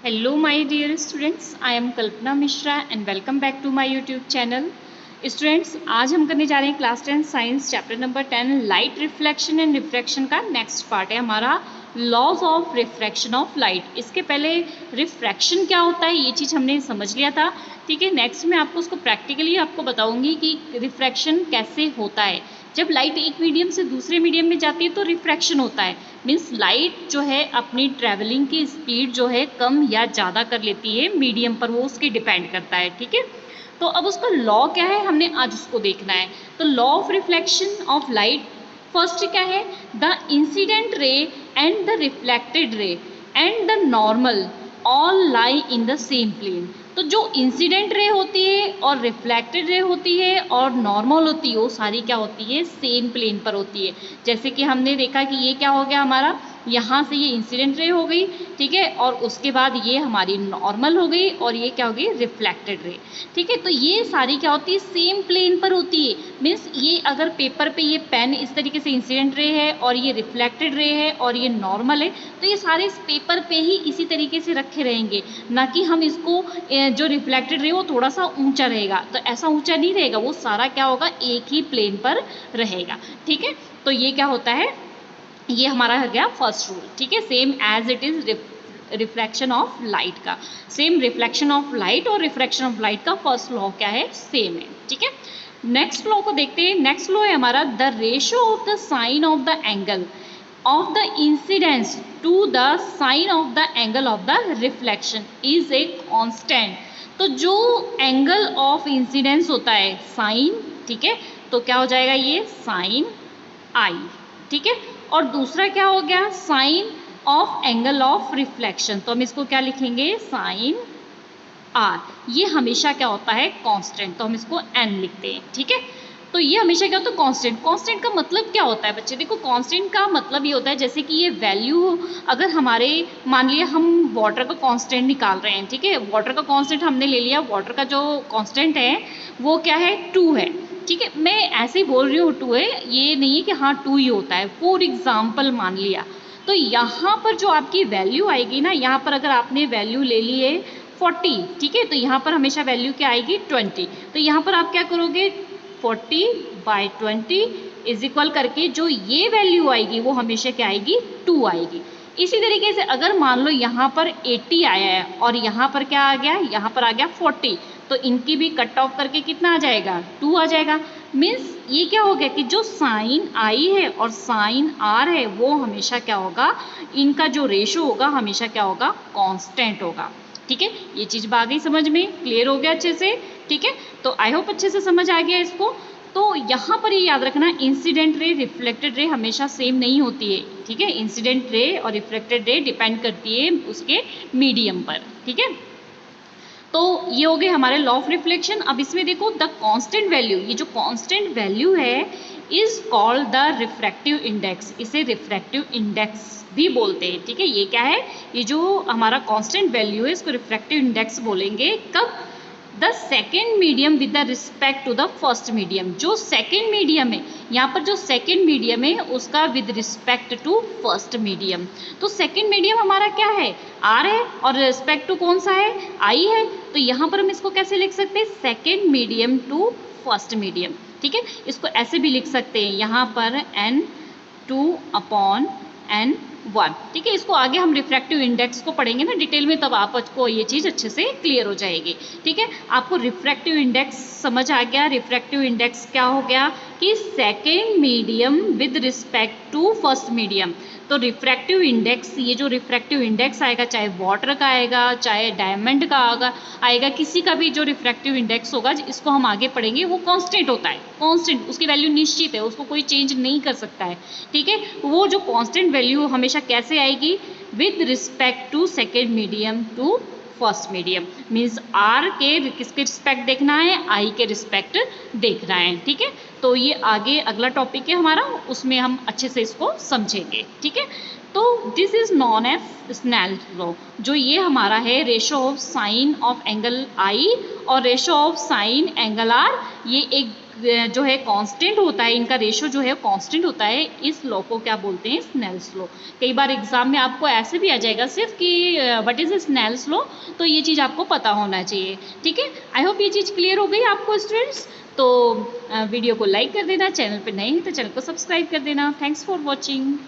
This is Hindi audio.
Hello my dear students, I am Kalpana Mishra and welcome back to my YouTube channel. Students आज हम करने जा रहे हैं class 10 science chapter number 10 light reflection and refraction का नेक्स्ट पार्ट है हमारा laws of refraction of light. इसके पहले रिफ्रैक्शन क्या होता है ये चीज़ हमने समझ लिया था, ठीक है। नेक्स्ट मैं आपको उसको प्रैक्टिकली आपको बताऊंगी कि रिफ्रैक्शन कैसे होता है। जब लाइट एक मीडियम से दूसरे मीडियम में जाती है तो रिफ्रैक्शन होता है, मीन्स लाइट जो है अपनी ट्रैवलिंग की स्पीड जो है कम या ज़्यादा कर लेती है मीडियम पर, वो उसके डिपेंड करता है, ठीक है। तो अब उसका लॉ क्या है हमने आज उसको देखना है। तो law of reflection of light first क्या है, the incident ray and the reflected ray and the normal all lie in the same plane. तो जो इंसिडेंट रे होती है और रिफ्लेक्टेड रे होती है और नॉर्मल होती है वो सारी क्या होती है, सेम प्लेन पर होती है। जैसे कि हमने देखा कि ये क्या हो गया हमारा, यहाँ से ये इंसिडेंट रे हो गई, ठीक है, और उसके बाद ये हमारी नॉर्मल हो गई और ये क्या हो गई, रिफ्लेक्टेड रे, ठीक है। तो ये सारी क्या होती है, सेम प्लेन पर होती है। मीन्स ये अगर पेपर पे ये पेन इस तरीके से इंसिडेंट रे है और ये रिफ्लेक्टेड रे है और ये नॉर्मल है, तो ये सारे इस पेपर पे ही इसी तरीके से रखे रहेंगे, ना कि हम इसको जो रिफ्लेक्टेड रे वो थोड़ा सा ऊंचा रहेगा, तो ऐसा ऊंचा नहीं रहेगा, वो सारा क्या होगा, एक ही प्लेन पर रहेगा, ठीक है। तो ये क्या होता है, ये हमारा हो गया फर्स्ट रूल, ठीक है। Same as it is reflection of light का, सेम रिफ्लेक्शन ऑफ लाइट और रिफ्रैक्शन ऑफ लाइट का फर्स्ट लॉ क्या है, सेम है, ठीक है। नेक्स्ट लॉ को देखते हैं। नेक्स्ट लॉ है हमारा the ratio of the sine of the angle of the incidence to the sine of the angle of the reflection is a constant. तो जो एंगल ऑफ इंसिडेंस होता है साइन, ठीक है, तो क्या हो जाएगा ये साइन आई, ठीक है। और दूसरा क्या हो गया, sine of angle of reflection, तो हम इसको क्या लिखेंगे, साइन आर। ये हमेशा क्या होता है, कांस्टेंट, तो हम इसको एन लिखते हैं, ठीक है। तो ये हमेशा क्या होता है, कांस्टेंट। कांस्टेंट का मतलब क्या होता है बच्चे, देखो कांस्टेंट का मतलब ये होता है जैसे कि ये वैल्यू अगर हमारे, मान लिया हम वाटर का कांस्टेंट निकाल रहे हैं, ठीक है, वाटर का कांस्टेंट हमने ले लिया, वाटर का जो कांस्टेंट है वो क्या है, 2 है, ठीक है। मैं ऐसे ही बोल रही हूँ 2 है, ये नहीं है कि हाँ 2 ही होता है। फॉर एग्जाम्पल मान लिया, तो यहाँ पर जो आपकी वैल्यू आएगी ना, यहाँ पर अगर आपने वैल्यू ले ली है 40, ठीक है, तो यहाँ पर हमेशा वैल्यू क्या आएगी 20। तो यहाँ पर आप क्या करोगे, 40/20 इज इक्वल करके जो ये वैल्यू आएगी वो हमेशा क्या आएगी, 2 आएगी। इसी तरीके से अगर मान लो यहाँ पर 80 आया है और यहाँ पर क्या आ गया, यहाँ पर आ गया 40, तो इनकी भी कट ऑफ करके कितना आ जाएगा, 2 आ जाएगा। मीन्स ये क्या हो गया कि जो साइन आई है और साइन आर है वो हमेशा क्या होगा, इनका जो रेशो होगा हमेशा क्या होगा, कांस्टेंट होगा, ठीक है। ये चीज़ आ गई समझ में, क्लियर हो गया अच्छे से, ठीक है। तो आई होप अच्छे से समझ आ गया इसको। तो यहाँ पर ये याद रखना, इंसिडेंट रे रिफ्लेक्टेड रे हमेशा सेम नहीं होती है, ठीक है। इंसिडेंट रे और रिफ्लेक्टेड रे डिपेंड करती है उसके मीडियम पर, ठीक है। तो ये हो गए हमारे लॉ ऑफ रिफ्लेक्शन। अब इसमें देखो द कांस्टेंट वैल्यू, ये जो कांस्टेंट वैल्यू है is called the refractive index, इसे रिफ्रैक्टिव इंडेक्स भी बोलते हैं, ठीक है। ये क्या है, ये जो हमारा कांस्टेंट वैल्यू है इसको रिफ्रैक्टिव इंडेक्स बोलेंगे कब, the second medium with the respect to the first medium. जो सेकेंड मीडियम है, यहाँ पर जो सेकेंड मीडियम है उसका with respect to first medium. तो सेकेंड मीडियम हमारा क्या है, आर है, और रिस्पेक्ट टू कौन सा है, आई है। तो यहाँ पर हम इसको कैसे लिख सकते हैं, second medium to first medium, ठीक है। इसको ऐसे भी लिख सकते हैं, यहाँ पर n2/n1, ठीक है। इसको आगे हम रिफ्रैक्टिव इंडेक्स को पढ़ेंगे ना डिटेल में, तब आपको ये चीज़ अच्छे से क्लियर हो जाएगी, ठीक है। आपको रिफ्रैक्टिव इंडेक्स समझ आ गया। रिफ्रैक्टिव इंडेक्स क्या हो गया कि second medium with respect to first medium. तो रिफ्रैक्टिव इंडेक्स, ये जो रिफ्रैक्टिव इंडेक्स आएगा, चाहे वाटर का आएगा चाहे डायमंड का आएगा, किसी का भी जो रिफ्रैक्टिव इंडेक्स होगा इसको हम आगे पढ़ेंगे, वो कांस्टेंट होता है, कांस्टेंट, उसकी वैल्यू निश्चित है, उसको कोई चेंज नहीं कर सकता है, ठीक है। वो जो कांस्टेंट वैल्यू हमेशा कैसे आएगी, with respect to second medium to first medium. Means आर के किसके रिस्पेक्ट देखना है, आई के रिस्पेक्ट देखना है, ठीक है। तो ये आगे अगला टॉपिक है हमारा, उसमें हम अच्छे से इसको समझेंगे, ठीक है। तो this is known as Snell law. जो ये हमारा है ratio of sine of angle I और ratio of sine angle R, ये एक जो है कांस्टेंट होता है, इनका रेशो जो है कांस्टेंट होता है, इस लॉ को क्या बोलते हैं, स्नेल्स लॉ। कई बार एग्जाम में आपको ऐसे भी आ जाएगा सिर्फ कि व्हाट इज स्नेल्स लॉ, तो ये चीज़ आपको पता होना चाहिए। ठीक है, आई होप ये चीज़ क्लियर हो गई आपको स्टूडेंट्स। तो वीडियो को लाइक कर देना, चैनल पर नए हैं तो चैनल को सब्सक्राइब कर देना। Thanks for watching.